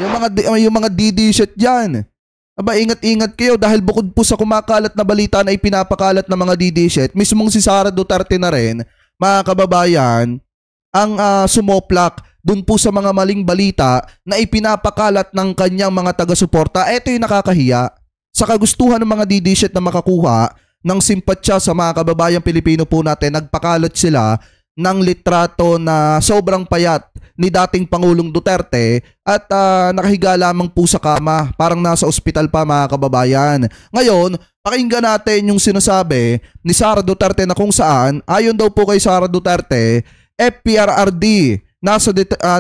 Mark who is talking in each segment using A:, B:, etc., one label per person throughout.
A: Yung mga DD shit diyan. Aba, ingat-ingat kayo dahil bukod po sa kumakalat na balita na ipinapakalat ng mga DD shit, mismong si Sara Duterte na rin, mga kababayan, ang sumoplak dun po sa mga maling balita na ipinapakalat ng kanyang mga taga-suporta. Ito yung nakakahiya. Sa kagustuhan ng mga DD shit na makakuha ng simpatsya sa mga kababayang Pilipino po natin, nagpakalat sila ng litrato na sobrang payat ni dating Pangulong Duterte at nakahiga lamang po sa kama, parang nasa ospital pa, mga kababayan. Ngayon, pakinggan natin yung sinasabi ni Sara Duterte na kung saan, ayon daw po kay Sara Duterte, FPRRD,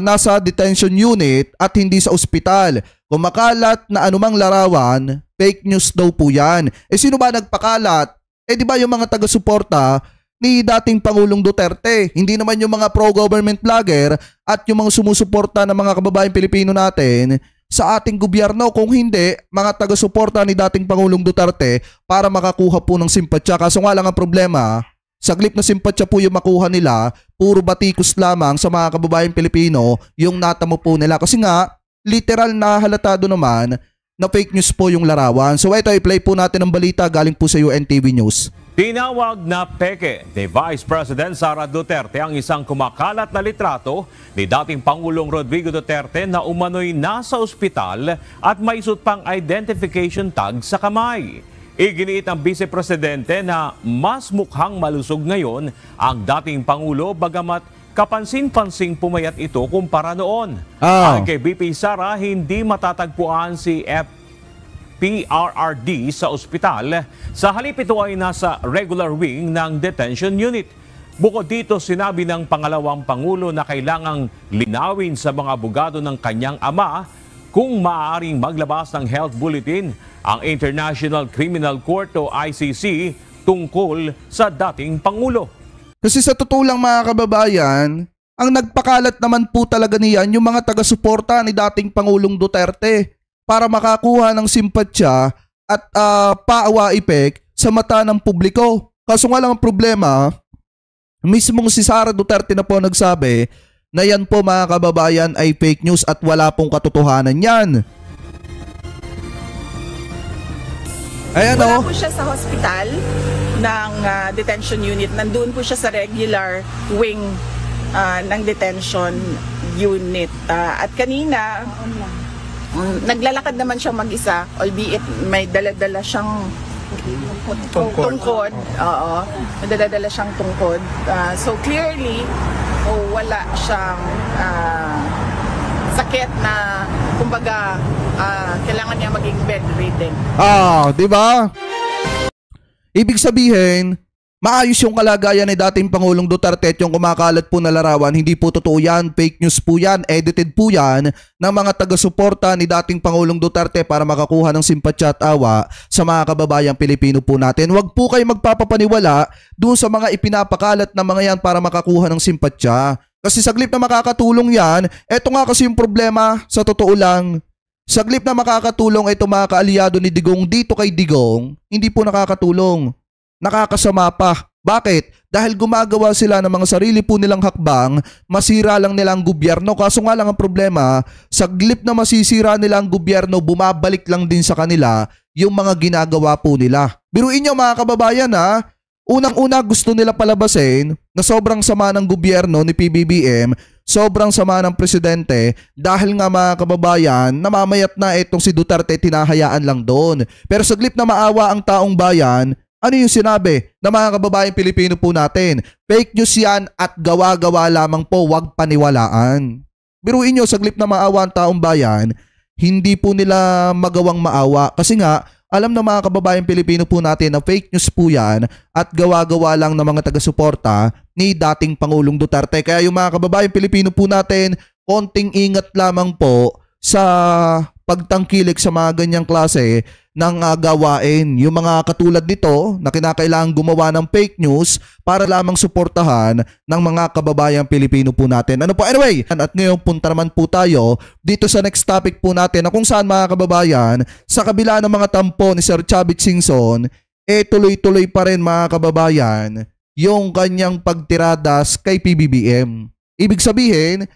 A: nasa detention unit at hindi sa ospital. Kumakalat na anumang larawan, fake news daw po yan. Sino ba nagpakalat? Di ba yung mga taga-suporta ni dating Pangulong Duterte? Hindi naman yung mga pro-government vlogger at yung mga sumusuporta ng mga kababayang Pilipino natin sa ating gobyerno. Kung hindi, mga taga-suporta ni dating Pangulong Duterte para makakuha po ng simpatsya. Kaso nga lang ang problema, saglit na simpatsya po yung makuha nila, puro batikos lamang sa mga kababayang Pilipino yung natamo po nila. Kasi nga, literal na halatado naman na fake news po yung larawan. So ito, i-play po natin ang balita galing po sa UNTV News.
B: Tinawag na peke ni Vice President Sara Duterte ang isang kumakalat na litrato ni dating Pangulong Rodrigo Duterte na umano'y nasa ospital at may suot pang identification tag sa kamay. Iginiit ng Vice Presidente na mas mukhang malusog ngayon ang dating Pangulo bagamat kapansin-pansing pumayat ito kumpara noon. Ayon kay VP Sara, hindi matatagpuan si FPRRD sa ospital. Sa halip ito ay nasa regular wing ng detention unit. Bukod dito, sinabi ng pangalawang Pangulo na kailangang linawin sa mga abogado ng kanyang ama kung maaaring maglabas ng health bulletin ang International Criminal Court o ICC tungkol sa dating Pangulo.
A: Kasi sa totoo lang, mga kababayan, ang nagpakalat naman po talaga niyan yung mga taga-suporta ni dating Pangulong Duterte para makakuha ng simpatsya at paawa effect sa mata ng publiko. Kaso nga lang ang problema, mismong si Sara Duterte na po nagsabi na yan po, mga kababayan, ay fake news at wala pong katotohanan yan. Ayan,
C: wala po siya sa hospital ng detention unit. Nandun po siya sa regular wing ng detention unit. At kanina, naglalakad naman siya mag-isa, albeit may dala-dala siyang tungkod. Oo, may dala-dala siyang tungkod. So clearly, wala siyang sakit na kumbaga kailangan niya maging bedridden.
A: Di ba? Ibig sabihin, maayos yung kalagayan ni dating Pangulong Duterte at yung kumakalat po na larawan, hindi po totoo yan, fake news po yan, edited po yan ng mga taga-suporta ni dating Pangulong Duterte para makakuha ng simpatsya at awa sa mga kababayang Pilipino po natin. Huwag po kayo magpapapaniwala doon sa mga ipinapakalat na mga yan para makakuha ng simpatsya. Kasi saglit na makakatulong yan, eto nga kasi yung problema sa totoo lang. Saglit na makakatulong ito, mga kaalyado ni Digong dito kay Digong, hindi po nakakatulong. Nakakasama pa. Bakit? Dahil gumagawa sila ng mga sarili po nilang hakbang, masira lang nila ang gobyerno. Kaso nga lang ang problema, saglit na masisira nila ang gobyerno, bumabalik lang din sa kanila yung mga ginagawa po nila. Biruin nyo, mga kababayan, ha? Unang-una gusto nila palabasin na sobrang sama ng gobyerno ni PBBM, sobrang sama ng presidente dahil nga, mga kababayan, namamayat na itong si Duterte, tinahayaan lang doon. Pero saglit na maawa ang taong bayan, ano yung sinabi ng mga kababayang Pilipino po natin? Fake news yan at gawa-gawa lamang po, wag paniwalaan. Biruin nyo, saglit na maawa ang taong bayan, hindi po nila magawang maawa kasi nga, alam na mga kababayang Pilipino po natin na fake news po yan at gawa-gawa lang ng mga taga-suporta ni dating Pangulong Duterte. Kaya yung mga kababayang Pilipino po natin, konting ingat lamang po sa pagtangkilik sa mga ganyang klase ng gawain. Yung mga katulad nito na kinakailangan gumawa ng fake news para lamang suportahan ng mga kababayang Pilipino po natin. Ano po? Anyway, at ngayon punta naman po tayo dito sa next topic po natin na kung saan, mga kababayan, sa kabila ng mga tampo ni Sir Chavit Singson, tuloy-tuloy pa rin, mga kababayan, yung kanyang pagtiradas kay PBBM. Ibig sabihin,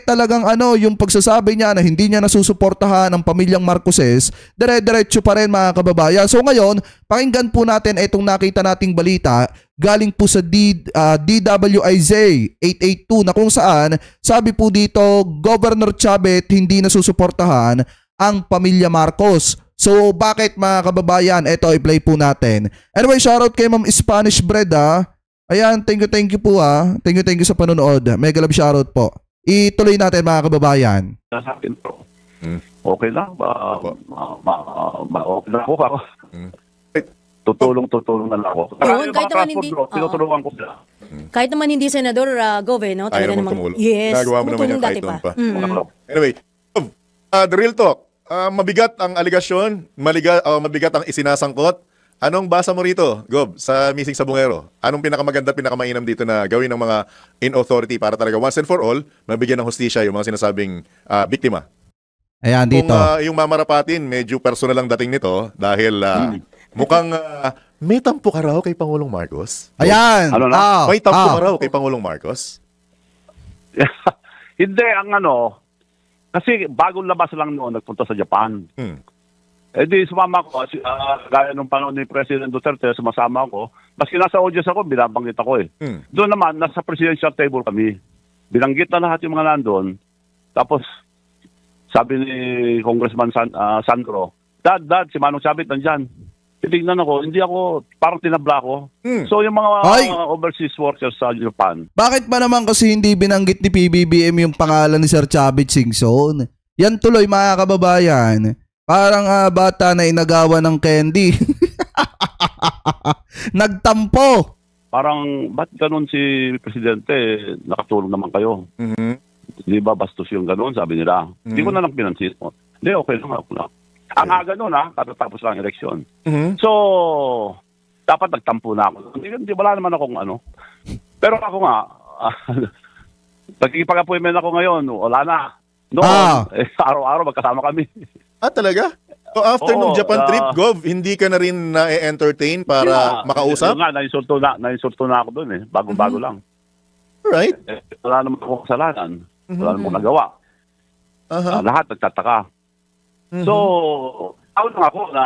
A: talagang yung pagsasabi niya na hindi niya nasusuportahan ang pamilyang Marcoses, dire-diretso pa rin mga kababayan. So ngayon, pakinggan po natin itong nakita nating balita galing po sa DWIZ 882 na kung saan sabi po dito, Governor Chavez hindi nasusuportahan ang pamilya Marcos. So bakit mga kababayan? Ito, i-play po natin. Anyway, shoutout kay Ma'am Spanish Bread Ayan, thank you po Thank you sa panonood. Mega love shoutout po. Ituloy natin mga kababayan.
D: Sa akin po. Okay lang. Okay lang ako. Tutulong na lang ako.
E: Yun, kahit naman hindi.
D: Tinutulungan ko sila.
E: Kahit naman hindi Senador Gove, no?
F: Ayaw naman tumulong.
E: Yes,
F: Nagawa mo naman
E: tumulong
F: yan kahit
E: dati
F: noon
E: pa.
F: pa. Anyway, the real talk. Mabigat ang aligasyon, mabigat ang isinasangkot. Anong basa mo rito, Gob, sa Missing Sabungero? Anong pinakamaganda, pinakamainam dito na gawin ng mga in-authority para talaga once and for all, mabigyan ng hustisya yung mga sinasabing biktima?
A: Ayan, dito.
F: Kung yung mamarapatin, medyo personal ang dating nito dahil mukhang may tampo ka raw kay Pangulong Marcos.
A: Ayan.
D: Ano na?
F: May tampo ka raw kay Pangulong Marcos.
D: Hindi, kasi bagong labas lang noon, nagpunta sa Japan. Di sumama ko, gaya nung panahon ni President Duterte, sumasama ako. Maski nasa audience ako, binabanggit ako Doon naman, nasa presidential table kami. Binanggit na lahat yung mga nandun. Tapos, sabi ni Congressman Sandro, Dad, si Manong Chavez nandyan. Titignan ako, hindi ako, parang tinabla ko. So yung mga overseas workers sa Japan.
A: Bakit ba naman kasi hindi binanggit ni PBBM yung pangalan ni Sir Chavez Singson? Yan tuloy mga kababayan. Parang bata na inagawa ng candy. Nagtampo.
D: Parang, ba't ganun si Presidente? Nakatulong naman kayo. Di ba bastos yung ganun, sabi nila. Hindi ko na lang pinansin. Hindi, okay lang ako na. Ang aga nun katatapos lang eleksyon. So, dapat nagtampo na ako. Hindi, wala naman akong Pero ako nga, pag-ipag-appointment ako ngayon, wala na. Noon, araw-araw magkasama kami.
F: Talaga? So after nung Japan trip, Gov, hindi ka na rin na-entertain para makausap?
D: Nga, na-insulto na ako doon Bago-bago lang.
F: Alright.
D: Wala naman akong kasalanan. Wala naman nagawa. Lahat nagtataka. So, lang ako na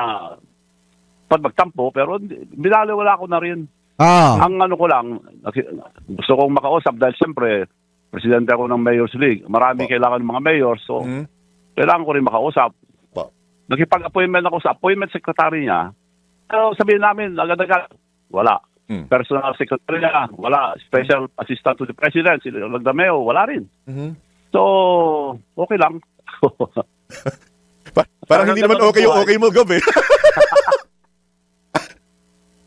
D: pag magtampo, pero binaliwala ko na rin. Ang ko lang, gusto kong makausap dahil siyempre, presidente ako ng Mayor's League. Marami kailangan ng mga mayor, so kailangan ko rin makausap. Nakipag-appointment ako sa appointment secretary niya. Pero sabihin namin, agad-agad, wala. Personal secretary niya, wala. Special assistant to the president, si Lagdameo, wala rin. So, okay lang.
F: Parang hindi naman okay mo, Gob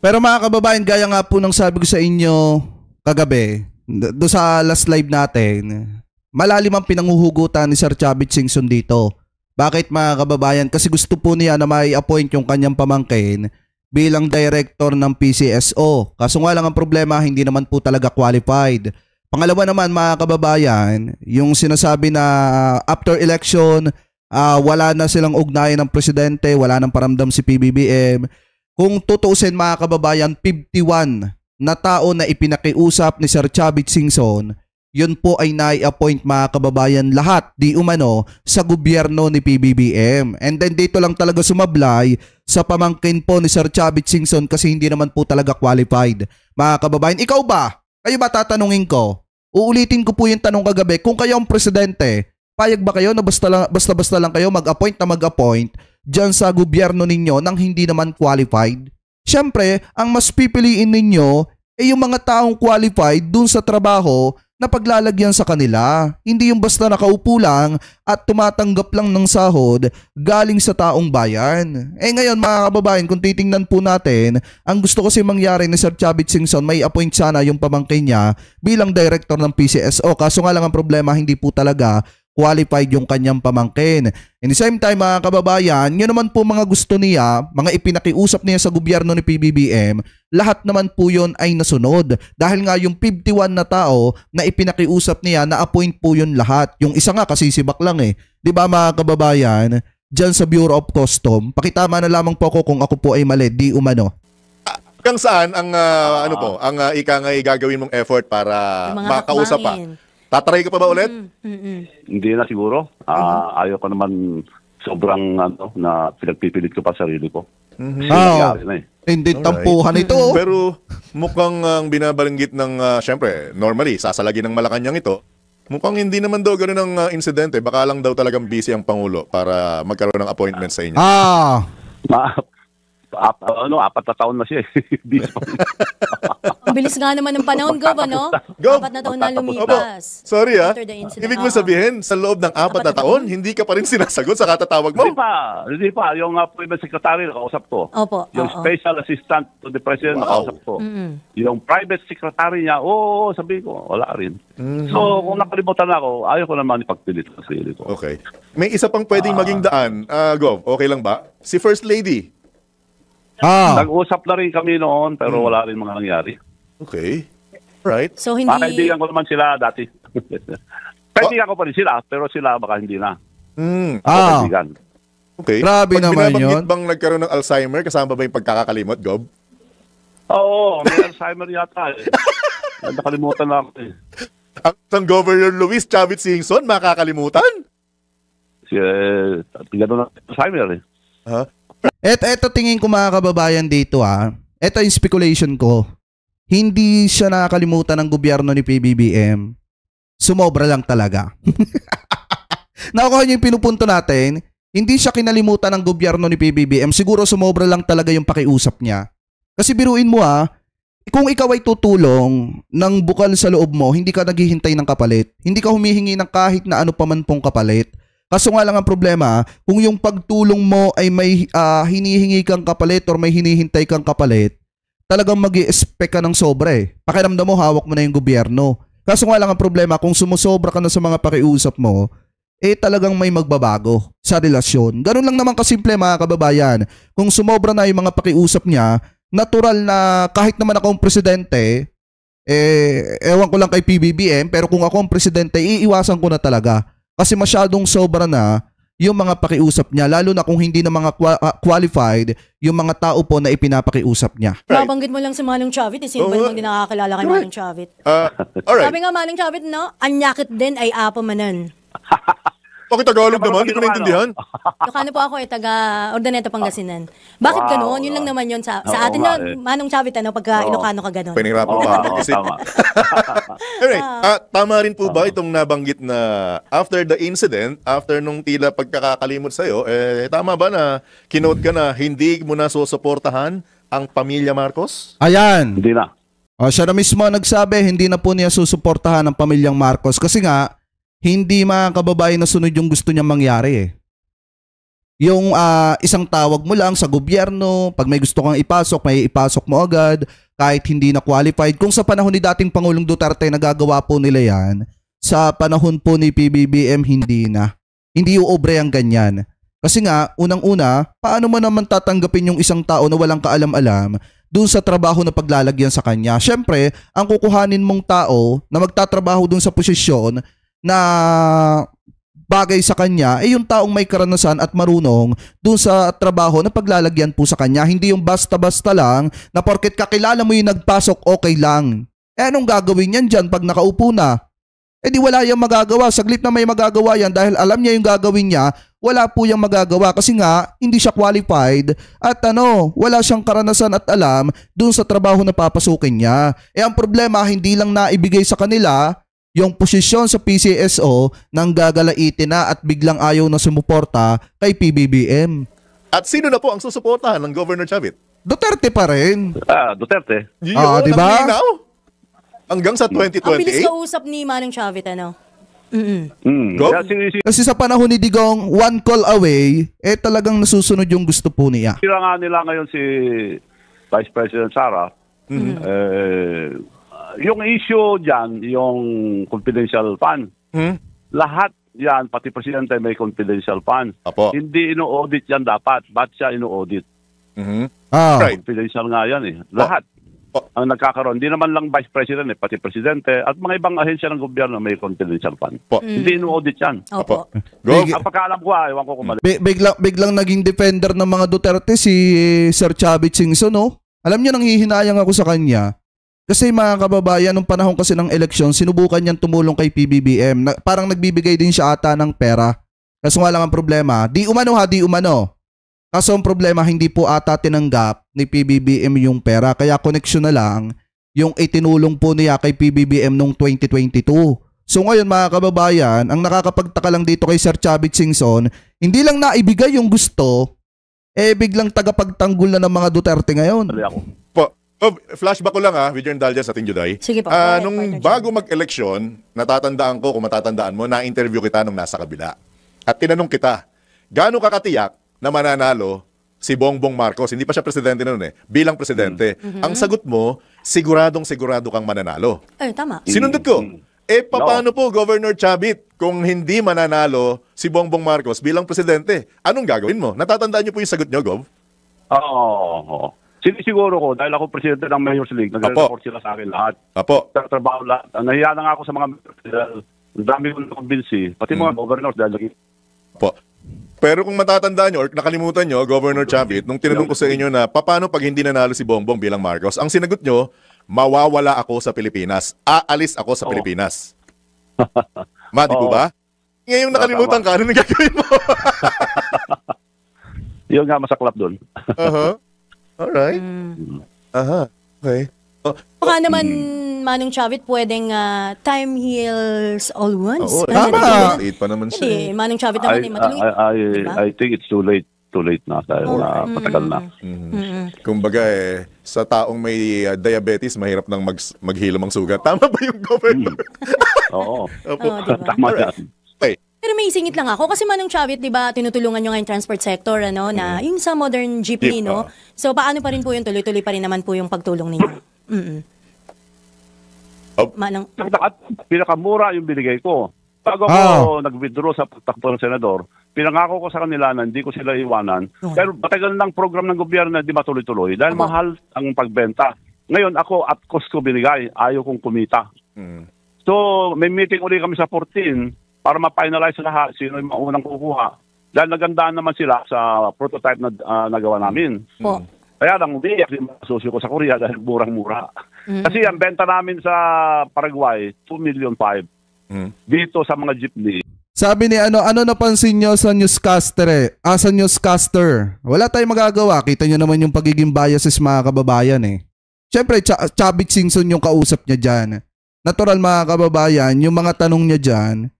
A: Pero mga kababayan, gaya nga po ng sabi ko sa inyo kagabi, do sa last live natin, malalim ang pinanghuhugutan ni Sir Chavez Singson dito. Bakit mga kababayan? Kasi gusto po niya na mai-appoint yung kanyang pamangkin bilang director ng PCSO. Kaso nga lang ang problema, hindi naman po talaga qualified. Pangalawa naman mga kababayan, yung sinasabi na after election, wala na silang ugnayan ng presidente, wala nang paramdam si PBBM. Kung tutuusin mga kababayan, 51 na tao na ipinakiusap ni Sir Chavez Singson, yun po ay nai-appoint mga kababayan lahat di umano sa gobyerno ni PBBM. And then dito lang talaga sumablay sa pamangkin po ni Sir Chavez Singson kasi hindi naman po talaga qualified. Mga kababayan, ikaw ba? Kayo ba tatanungin ko? Uulitin ko po yung tanong kagabi. Kung kayo ang presidente, payag ba kayo na basta-basta lang kayo mag-appoint dyan sa gobyerno ninyo nang hindi naman qualified? Siyempre, ang mas pipiliin ninyo ay yung mga taong qualified dun sa trabaho na paglalagyan sa kanila. Hindi yung basta nakaupo lang at tumatanggap lang ng sahod galing sa taong bayan. Ngayon mga kababayan, kung titingnan po natin, ang gusto kasi mangyari ni Sir Chavez Singson, may appoint sana yung pamangkin niya bilang director ng PCSO. Kaso nga lang ang problema, hindi po talaga qualified yung kanyang pamangkin. In the same time mga kababayan, yun naman po mga gusto niya, mga ipinakiusap niya sa gobyerno ni PBBM, lahat naman po yun ay nasunod. Dahil nga yung 51 na tao na ipinakiusap niya, na-appoint po yun lahat. Yung isa nga kasi sibak lang Di ba mga kababayan, dyan sa Bureau of Custom, pakitama na lamang po ako kung ako po ay mali, di umano.
F: Hanggang saan ang ika nga gagawin mong effort para makausap pa? Tatry ka pa ba ulit?
D: Hindi na siguro. Ayaw ko naman sobrang na pinagpipilit ko pa sarili ko. Nangyari na eh.
A: Hindi
F: Alright.
A: tampuhan ito.
F: Pero mukhang ang binabalanggit ng, syempre, normally, sasalagi ng Malacanang ito, mukhang hindi naman daw ganun ang insidente. Baka lang daw talagang busy ang Pangulo para magkaroon ng appointment sa inyo.
D: Apat na taon na siya eh.
E: Ang bilis nga naman ng panahon, Gov, ano?
F: Gov.
E: 4 na taon na lumipas.
F: Sorry
E: After the incident.
F: Ibig mo sabihin, sa loob ng 4 na taon, hindi ka pa rin sinasagot sa katatawag mo?
D: Hindi pa. Yung private secretary, nakausap ko.
E: Opo.
D: Yung special assistant to the president, nakausap ko. Yung private secretary niya, sabi ko, wala rin. So, kung nakalimutan na ako, ayaw ko naman ipagpilit sa sarili ko.
F: Okay. May isa pang pwedeng maging daan, Gov, okay lang ba? Si First Lady.
D: Nag-usap na rin kami noon, pero wala rin mga nangyari.
F: Okay. Right.
E: So, hindi...
D: Kaibigan ko naman sila dati. Kaibigan ko pa rin sila, pero sila baka hindi na. Kaibigan.
F: Okay.
A: Grabe
F: Pag
A: naman
F: binabanggit
A: yun.
F: bang nagkaroon ng Alzheimer, kasama ba yung pagkakakalimot, Gov?
D: Oo, may Alzheimer yata eh. Nakalimutan na ako eh.
F: Ang Governor Luis Chavit Singson, makakalimutan?
D: Gano'n na Alzheimer eh.
A: Eto tingin ko mga kababayan dito Eto yung speculation ko. Hindi siya nakakalimutan ng gobyerno ni PBBM. Sumobra lang talaga. Nakuha niyo yung pinupunto natin. Hindi siya kinalimutan ng gobyerno ni PBBM. Siguro sumobra lang talaga yung pakiusap niya. Kasi biruin mo kung ikaw ay tutulong ng bukal sa loob mo, hindi ka naghihintay ng kapalit. Hindi ka humihingi ng kahit na ano pa man pong kapalit. Kaso nga lang ang problema, kung yung pagtulong mo ay may hinihingi kang kapalit or may hinihintay kang kapalit, talagang mag-i-expect ka ng sobra eh. Pakiramdam mo, hawak mo na yung gobyerno. Kaso nga lang ang problema, kung sumusobra ka na sa mga pakiusap mo, talagang may magbabago sa relasyon. Ganun lang naman kasimple mga kababayan. Kung sumobra na yung mga pakiusap niya, natural na kahit naman ako ang presidente, ewan ko lang kay PBBM, pero kung ako ang presidente, iiwasan ko na talaga. Kasi masyadong sobra na yung mga pakiusap niya, lalo na kung hindi na mga qualified yung mga tao po na ipinapakiusap niya.
E: Nabanggit mo lang si Manong Chavit. Sino ba namang di nakakilala kay Manong Chavit?
F: Alright.
E: Sabi nga Manong Chavit, no? Anyakit din ay apa manan.
F: Bakit Tagalog naman? Hindi ko naintindihan.
E: Ilocano po ako taga Ordaneta, Pangasinan. Bakit gano'n? Yun lang naman yun sa atin na, Manong Chavit, pagka Ilocano ka gano'n.
F: Pinirapan ko mag-isip. Alright. Tama rin po ba itong nabanggit na after the incident, after nung tila pagkakakalimot sa'yo, tama ba na kinote ka na hindi mo na susuportahan ang pamilya Marcos?
A: Ayan.
D: Hindi na.
A: Siya na mismo nagsabi, hindi na po niya susuportahan ang pamilyang Marcos kasi nga, hindi mga kababayan na sunod yung gusto niya mangyari eh. Yung isang tawag mo lang sa gobyerno, pag may gusto kang ipasok, may ipasok mo agad, kahit hindi na qualified. Kung sa panahon ni dating Pangulong Duterte, nagagawa po nila yan, sa panahon po ni PBBM, hindi na. Hindi uobre ang ganyan. Kasi nga, unang-una, paano mo naman tatanggapin yung isang tao na walang kaalam-alam doon sa trabaho na paglalagyan sa kanya? Siyempre, ang kukuhanin mong tao na magtatrabaho doon sa posisyon na bagay sa kanya yung taong may karanasan at marunong dun sa trabaho na paglalagyan po sa kanya. Hindi yung basta-basta lang na porket kakilala mo yung nagpasok, okay lang. Anong gagawin yan dyan pag nakaupo na? Di wala yung magagawa. Saglit na may magagawa yan dahil alam niya yung gagawin niya, wala po yung magagawa kasi nga hindi siya qualified at wala siyang karanasan at alam dun sa trabaho na papasukin niya. Ang problema, hindi lang naibigay sa kanila yung posisyon sa PCSO nang gagalaitin na at biglang ayaw na sumuporta kay PBBM.
F: At sino na po ang susuportahan ng Governor Chavit?
A: Duterte pa rin.
D: Duterte.
A: di ba?
F: Hanggang sa 2028?
E: Ang bilis kausap ni Manong Chavit,
A: Kasi sa panahon ni Digong, one call away, talagang nasusunod yung gusto po niya.
D: Sila nga nila ngayon si Vice President Sara. Yung issue dyan, yung confidential fund, lahat yan, pati presidente may confidential fund.
F: Apo.
D: Hindi ino-audit yan dapat. Ba't siya ino-audit?
F: Right.
D: Confidential nga yan eh. Lahat. Ang nagkakaroon, hindi naman lang vice president pati presidente at mga ibang ahensya ng gobyerno may confidential fund. Hindi ino-audit yan.
E: Opo.
D: Ang pagkaalam ko ewan ko kung mali.
A: Biglang naging defender ng mga Duterte si Sir Chavit Singson, no? Alam niyo, nanghihinayang ako sa kanya. Kasi mga kababayan, nung panahon kasi ng eleksyon, sinubukan niyang tumulong kay PBBM. Parang nagbibigay din siya ata ng pera. Kaso nga lang ang problema, di umano. Kaso ang problema, hindi po ata tinanggap ni PBBM yung pera. Kaya connection na lang yung itinulong po niya kay PBBM noong 2022. So ngayon mga kababayan, ang nakakapagtaka lang dito kay Sir Chavit Singson, hindi lang naibigay yung gusto, biglang tagapagtanggol na ng mga Duterte ngayon.
F: Flashback ko lang with your indulgence sa Juday.
E: Sige po.
F: Nung bago mag-eleksyon, natatandaan ko, kung matatandaan mo, na-interview kita nung nasa kabila. At tinanong kita, gaano kakatiyak na mananalo si Bongbong Marcos? Hindi pa siya presidente noon bilang presidente. Ang sagot mo, siguradong-sigurado kang mananalo.
E: Tama.
F: Sinundot ko. Paano po, Governor Chavit, kung hindi mananalo si Bongbong Marcos bilang presidente? Anong gagawin mo? Natatandaan niyo po yung sagot niyo, Gov?
D: Oo. Sinisiguro ko, dahil ako presidente ng Mayor's League, nag-report sila sa akin lahat.
F: Apo.
D: Trabaho lahat. Nahiya na nga ako sa mga ang dami kong nakumbinsi, pati mga governors dahil lagi.
F: Apo. Pero kung matatandaan nyo or nakalimutan nyo, Governor Chavit, nung tinanong ko sa inyo na paano pag hindi nanalo si Bongbong bilang Marcos, ang sinagot nyo, mawawala ako sa Pilipinas. Aalis ako sa Pilipinas. Di po ba? Ngayong nakalimutan ka, ano nang gagawin mo?
D: Yun nga masaklap doon.
F: Alright. Okay.
E: Baka naman, Manong Chavit, pwedeng time heals all wounds.
A: Tama.
F: Late pa naman siya.
E: Hindi, Manong Chavit naman matulungin.
D: I think it's too late na dahil patagal na.
F: Kumbaga sa taong may diabetes, mahirap nang maghilom ang sugat. Tama ba yung Governor?
D: Oo.
E: Diba?
D: Tama yan.
F: Okay.
E: Pero may isingit lang ako kasi Manong Chavit, 'di ba, tinutulungan niyo nga yung transport sector na yung sa modern jeepney, no? So paano pa rin po yung tuloy-tuloy pa rin naman po yung pagtulong ninyo? Manong
D: At pinakamura yung binigay ko. Bago ako nag-withdraw sa pagtakbo ng senador, pinangako ko sa kanila na hindi ko sila iwanan. Pero matagal ng program ng gobyerno na hindi matuloy-tuloy dahil mahal ang pagbenta. Ngayon ako at cost ko binigay, ayaw kong kumita. So may meeting ulit kami sa 14 para ma-finalize lahat sino yung maunang kukuha. Dahil nagandaan naman sila sa prototype na nagawa namin. Kaya lang hindi yung asosyo ko sa Korea dahil murang-mura. Kasi ang benta namin sa Paraguay, 2.5 million. Dito sa mga jeepney.
A: Sabi ni ano napansin nyo sa newscaster sa newscaster. Wala tayong magagawa. Kita nyo naman yung pagiging biases mga kababayan Siyempre, Chavit Singson yung kausap niya dyan. Natural mga kababayan, yung mga tanong niya dyan,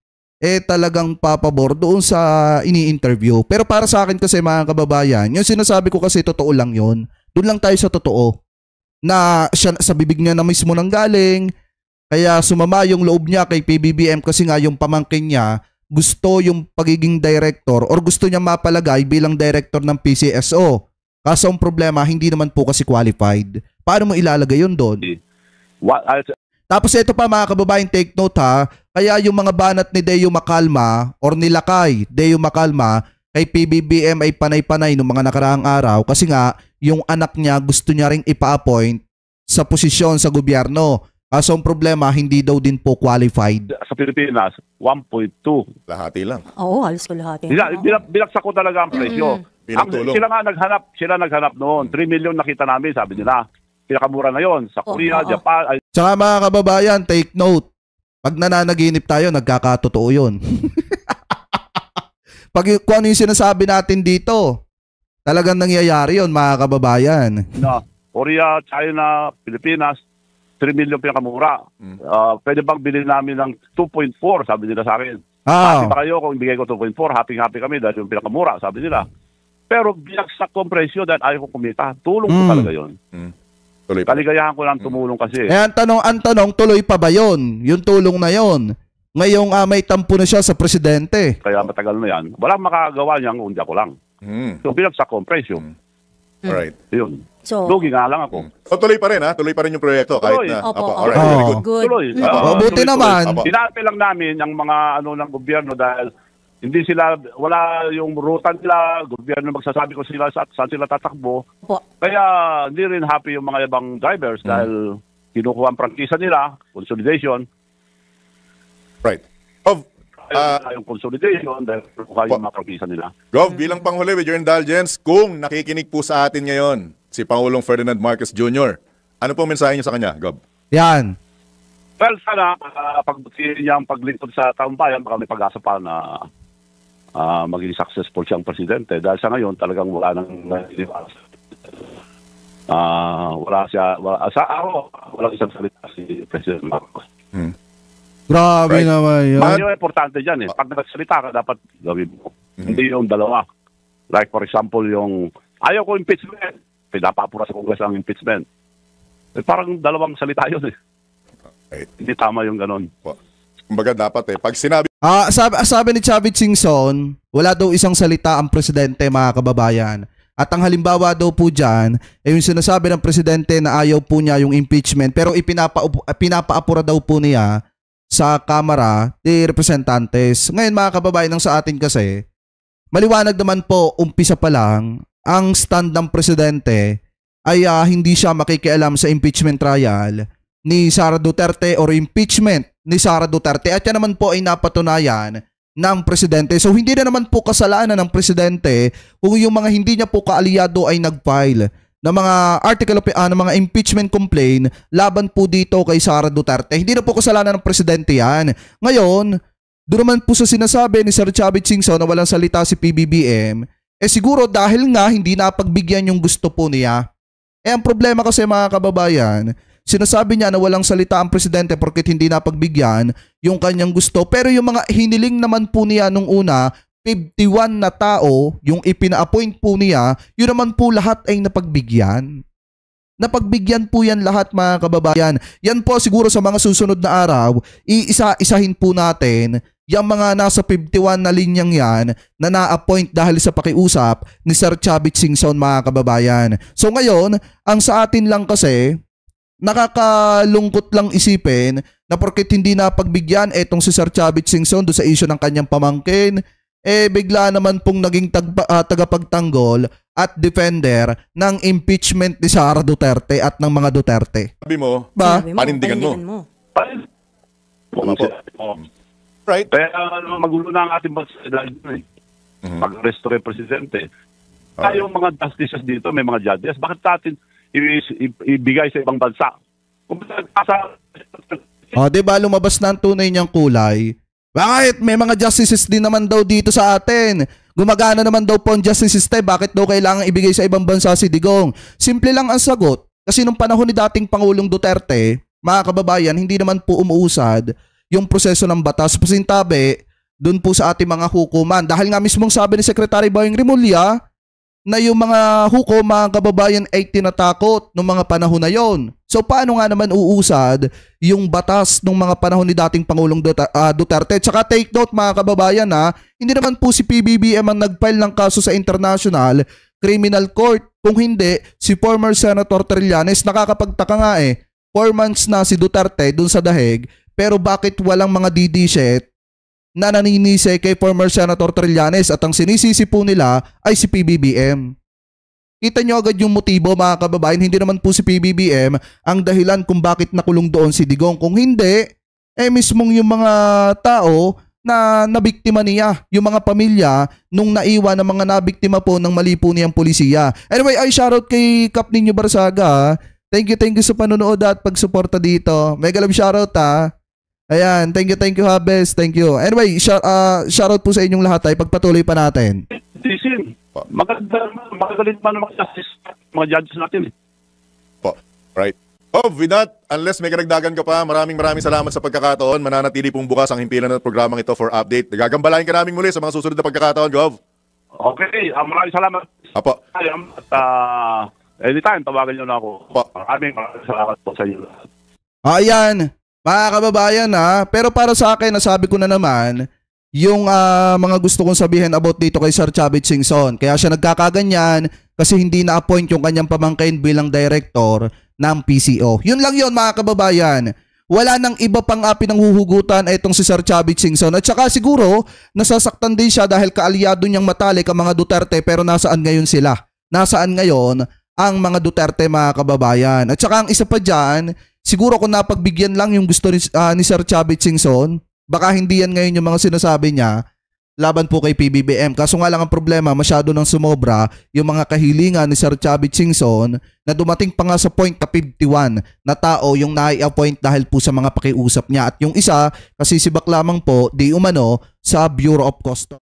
A: talagang papabor doon sa ini-interview. Pero para sa akin kasi mga kababayan, yung sinasabi ko kasi totoo lang yun. Doon lang tayo sa totoo. Na siya, sa bibig niya na mismo nang galing, kaya sumama yung loob niya kay PBBM kasi nga yung pamangkin niya gusto yung pagiging director or gusto niya mapalagay bilang director ng PCSO. Kaso ang problema, hindi naman po kasi qualified. Paano mo ilalagay yun doon? Tapos ito pa mga kababayan, take note kaya yung mga banat ni Deo Macalma or nilakay Deo Macalma kay PBBM ay panay-panay noong mga nakaraang araw kasi nga yung anak niya gusto niya ring ipa-appoint sa posisyon sa gobyerno. Kaso ang problema, hindi daw din po qualified.
D: Sa Pilipinas, 1.2.
F: Lahati lang.
E: Oo, halos ko lahat.
D: Binaksak ko talaga ang presyo. Sila naghanap noon. 3 million nakita namin, sabi nila. Pinakamura na yon sa Korea, Japan.
A: Tsaka mga kababayan, take note. Pag nananaginip tayo, nagkakatotoo yun. Kung ano yung sinasabi natin dito, talagang nangyayari yun mga kababayan.
D: Korea, China, Pilipinas, 3 million pinakamura. Pwede bang bilhin namin ng 2.4, sabi nila sa akin. Happy pa kayo kung ibigay ko 2.4, happy kami dahil yung pinakamura, sabi nila. Pero binagsak ko ang presyo dahil ayaw ko kumita. Tulong ko talaga yun. Kaligayahan ko lang tumulong kasi.
A: Ang tanong, tuloy pa ba yun? Yung tulong na yun. Ngayong may tampo na siya sa presidente.
D: Kaya matagal na yan. Walang makagawa niyan kung ako lang. So binagsak ko ang presyo.
F: Alright.
D: Yun.
E: So,
D: lugi nga lang ako.
F: So tuloy pa rin Tuloy pa rin yung proyekto kahit na.
E: Alright.
F: Very good.
D: Tuloy.
A: Buti naman.
D: Inaapil lang namin ang mga ng gobyerno dahil hindi sila, wala yung ruta nila, gobyerno magsasabi ko sila saan sila tatakbo. Kaya hindi rin happy yung mga ibang drivers dahil kinukuha ang prangkisa nila, consolidation.
F: Right.
D: Yung consolidation dahil kinukuha yung mga prangkisa nila.
F: Gov, bilang panghuli with your indulgence, kung nakikinig po sa atin ngayon si Pangulong Ferdinand Marcos Jr., ano po mensahe niyo sa kanya, Gov?
A: Yan.
D: Well, sana, pagbutin niyang paglingkod sa taong bayan, baka may pag-asa pa na maging successful siyang presidente. Dahil sa ngayon, talagang wala nang wala siya, sa ako, walang isang salita si President Marcos.
A: Grabe naman yun.
D: Yung importante dyan pag nagsalita ka, dapat gawin mo. Hindi yung dalawa. Like for example, yung ayaw ko impeachment. Pinapapura sa Congress ang impeachment. Parang dalawang salita yun Hindi tama yung ganon.
F: Kumbaga dapat pag sinabi
A: Sabi ni Chavit Singson, wala daw isang salita ang presidente, mga kababayan. At ang halimbawa daw po dyan, yung sinasabi ng presidente na ayaw po niya yung impeachment, pero pinapaapura daw po niya sa Kamara de Representantes. Ngayon, mga kababayan, sa atin kasi, maliwanag naman po, umpisa pa lang, ang stand ng presidente ay hindi siya makikialam sa impeachment trial ni Sara Duterte or impeachment ni Sara Duterte. At yan naman po ay napatunayan ng presidente. So hindi na naman po kasalanan ng presidente kung yung mga hindi niya po kaalyado ay nag-file ng mga article of ng mga impeachment complaint laban po dito kay Sara Duterte. Hindi na po kasalanan ng presidente yan. Ngayon, doon naman po sa sinasabi ni Sir Chavit Singson na walang salita si PBBM, siguro dahil nga hindi napagbigyan yung gusto po niya. Ang problema kasi, mga kababayan, sinasabi niya na walang salita ang presidente porket hindi napagbigyan yung kanyang gusto. Pero yung mga hiniling naman po niya nung una, 51 na tao, yung ipina-appoint po niya, yun naman po lahat ay napagbigyan. Napagbigyan po yan lahat, mga kababayan. Yan po siguro sa mga susunod na araw, iisa-isahin po natin yung mga nasa 51 na linyang yan na na-appoint dahil sa pakiusap ni Sir Chavit Singson, mga kababayan. So ngayon, ang sa atin lang kasi, nakakalungkot lang isipin na porket hindi napagbigyan etong si Sir Chavit Singson do sa issue ng kanyang pamangkin, bigla naman pong naging tagapagtanggol at defender ng impeachment ni Sara Duterte at ng mga Duterte.
F: Sabi mo,
A: Ba?
F: panindigan mo. Right.
D: Kaya magulo na ang ating bansa dahil pag-restore yung presidente. Kaya yung mga justices dito, may mga judges, bakit natin ibigay sa ibang bansa?
A: Diba lumabas na ang tunay niyang kulay? Bakit? May mga justices din naman daw dito sa atin. Gumagana naman daw po ang justice system. Bakit daw kailangan ibigay sa ibang bansa si Digong? Simple lang ang sagot. Kasi nung panahon ni dating Pangulong Duterte, mga kababayan, hindi naman po umuusad yung proseso ng batas. Pasintabi, dun po sa ating mga hukuman. Dahil nga mismong sabi ni Secretary Boying Rimulya na yung mga hukom, mga kababayan, ay tinatakot nung mga panahon na yon. So paano nga naman uusad yung batas nung mga panahon ni dating Pangulong Duterte? Tsaka take note, mga kababayan, hindi naman po si PBBM ang nag-file ng kaso sa International Criminal Court. Kung hindi, si former Senator Trillanes. Nakakapagtaka nga 4 months na si Duterte dun sa dahig, pero bakit walang mga DD-shit na naninisi kay former Senator Trillanes at ang sinisisi po nila ay si PBBM? Kita nyo agad yung motibo, mga kababayan. Hindi naman po si PBBM ang dahilan kung bakit nakulong doon si Digong. Kung hindi, mismong yung mga tao na nabiktima niya, yung mga pamilya nung naiwan ng mga nabiktima po ng mali po niyang polisiya. Anyway, ay shoutout kay Kap Ninyo Barsaga. Thank you sa panonood at pagsuporta dito. Mega love shoutout Ayan, thank you Habes, thank you. Anyway, shoutout po sa inyong lahat pagpatuloy pa natin.
D: Tisin, magagalit pa naman mga judges natin
F: Po, right. With that, unless may karagdagan ka pa, maraming salamat sa pagkakataon. Mananatili pong bukas ang himpilan ng programang ito for update. Gagambalain ka namin muli sa mga susunod na pagkakataon, Gov.
D: Okay, maraming salamat.
F: Apo.
D: At anytime, tawagan nyo na ako. Maraming salamat po sa inyo.
A: Ayan. Mga kababayan pero para sa akin, nasabi ko na naman yung mga gusto kong sabihin about dito kay Sir Chavit Singson. Kaya siya nagkakaganyan kasi hindi na-appoint yung kanyang pamangkin bilang director ng PCO. Yun lang yun, mga kababayan. Wala nang iba pang pinanghuhugutan itong si Sir Chavit Singson. At saka siguro nasasaktan din siya dahil kaalyado niyang matalik ang mga Duterte, pero nasaan ngayon sila? Nasaan ngayon ang mga Duterte, mga kababayan? At saka ang isa pa dyan, siguro kung napagbigyan lang yung gusto ni Sir Chavit Singson, baka hindi yan ngayon yung mga sinasabi niya laban po kay PBBM. Kaso nga lang ang problema, masyado nang sumobra yung mga kahilingan ni Sir Chavit Singson na dumating pa nga sa point na 51 na tao yung nai-appoint dahil po sa mga pakiusap niya. At yung isa, kasi sibak lamang po, di umano sa Bureau of Customs.